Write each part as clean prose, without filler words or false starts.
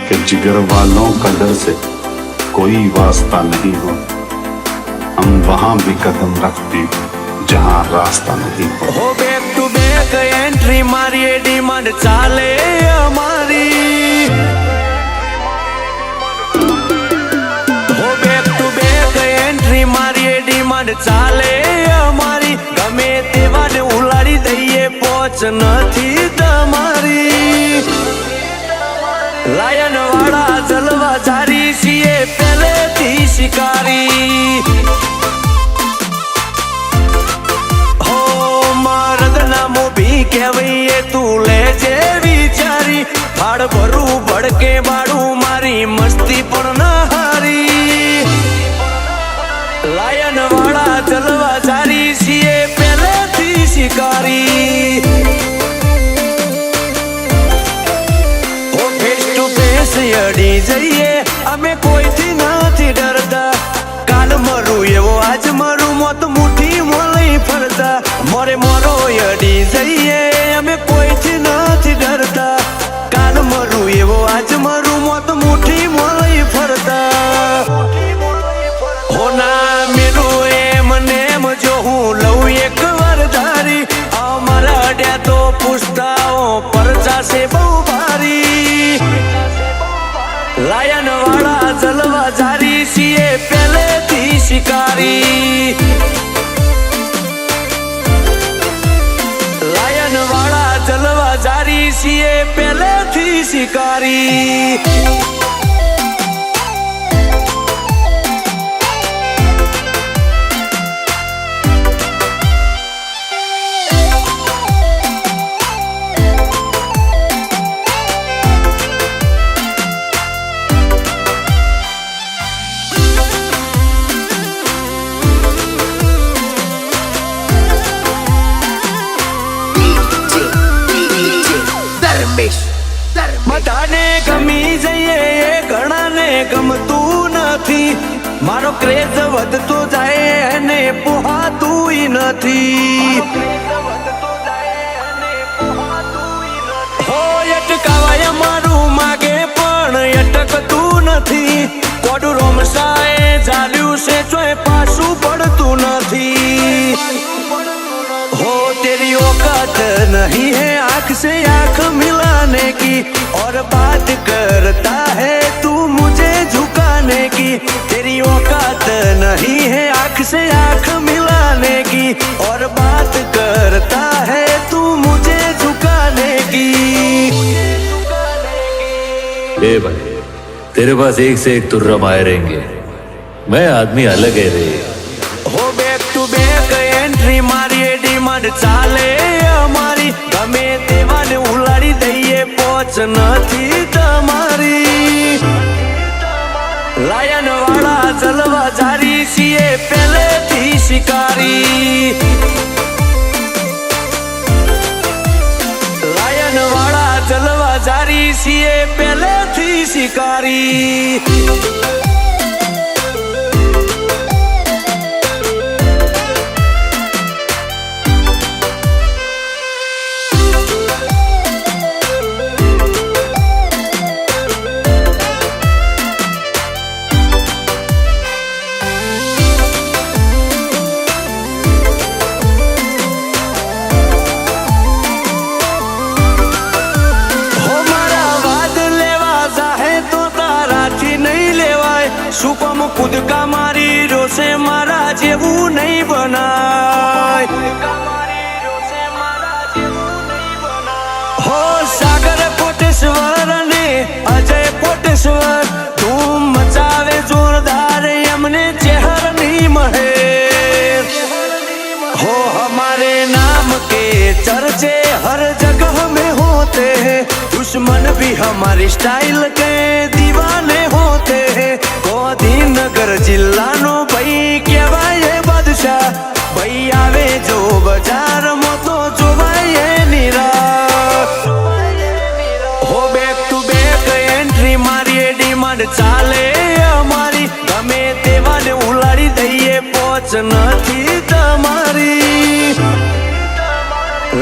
कि जिगर वालों का डर से कोई वास्ता नहीं हो। हम वहां भी कदम रखते जहां रास्ता नहीं हो। बैक टू बैक एंट्री मारिए डिमांड चाले हमारी। बैक टू बैक एंट्री मारिए डिमांड चाले हमारी। गमे तेवाने उलाड़ी दઈએ पહોंच નથી તમારી। લાયન વાળા જલવા જારી છીએ પહેલેથી શિકારી। હો મરદના મોભી કહેવાય તું લેજે વિચારી। ભાડ ભરું ભડકે બાળું મારી મસ્તી પણ ન હારી। લાયન વાળા જલવા જારી છીએ પહેલેથી શિકારી। અડી જઈએ અમે કોઈથી નથી ડરતા। કાલ મરું એવો આજ મરું મોત મુઠ્ઠી મોલઈ ફરતા। મોરે મોરો અડી જઈએ અમે કોઈથી નથી ડરતા। કાલ મરું એવો આજ મરું મોત મુઠ્ઠી મોલઈ ફરતા। હોના મેરું એમ ને એમ જો હું લઉં એક વાર ધારી। અમારા અડ્યા તો પૂછતાઓ પરચા છે બહુ ભારી। લાયન વાળા જલવા જારી છીએ પહેલેથી શિકારી। લાયન વાળા જલવા જારી છીએ પહેલેથી શિકારી। બધાને ગમી જઈએ એ ઘણાને ગમતું નથી। મારો ક્રેઝ વધતો જાય એને પોહાતું નથી। હો અટકાવાય મારું માગે પણ અટકતું નથી। કોડું રોમસાએ ઝાલ્યું છે ચોય પાછું પડતું નથી। हो तेरी औकात नहीं है आंख से आंख मिलाने की और बात करता है तू मुझे झुकाने की। तेरी औकात नहीं है आंख से आंख मिलाने की और बात करता है तू मुझे झुकाने की। ए भाई तेरे पास एक से एक तुर्रा आए रहेंगे, मैं आदमी अलग है रे। हो बैक टू बैक एंट्री मारिए डिमांड ચાલે અમારી। ગમે તેવાને ઉલાડી દઈએ પહોંચ નથી તમારી। લાયન વાળા જલવા જારી છીએ પહેલેથી શિકારી। લાયન વાળા જલવા જારી છીએ પહેલેથી શિકારી। સુપમ કુદકા મારી રોશે મારા જેવું નહીં બનાય। હો સાગર કોટેશ્વર ને અજય કોટેશ્વર ધૂમ મચાવે જોરદાર એમને ચહેર નહીં મહેર। हो हमारे नाम के चर्चे हर जगह में होते हैं। दुश्मन भी हमारी स्टाइल के दीवाने होते हैं। ગાંધીનગર જિલ્લાનો ભાઈ કહેવાય બાદશાહ। ભાઈ આવે જો બજારમાં તો જોવાય એની રાહ। હો બેક ટુ બેક એન્ટ્રી મારીએ ડિમાન્ડ ચાલે અમારી। ગમે તેવાને ઉલાડી દઈએ પહોંચ નથી તમારી।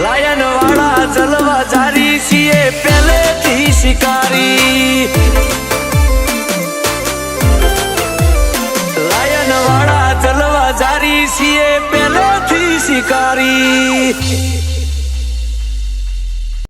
લાયન વાળા જલવા જારી છીએ પહેલેથી શિકારી લાયન વાળા તલવા જારી છીએ પહેલેથી શિકારી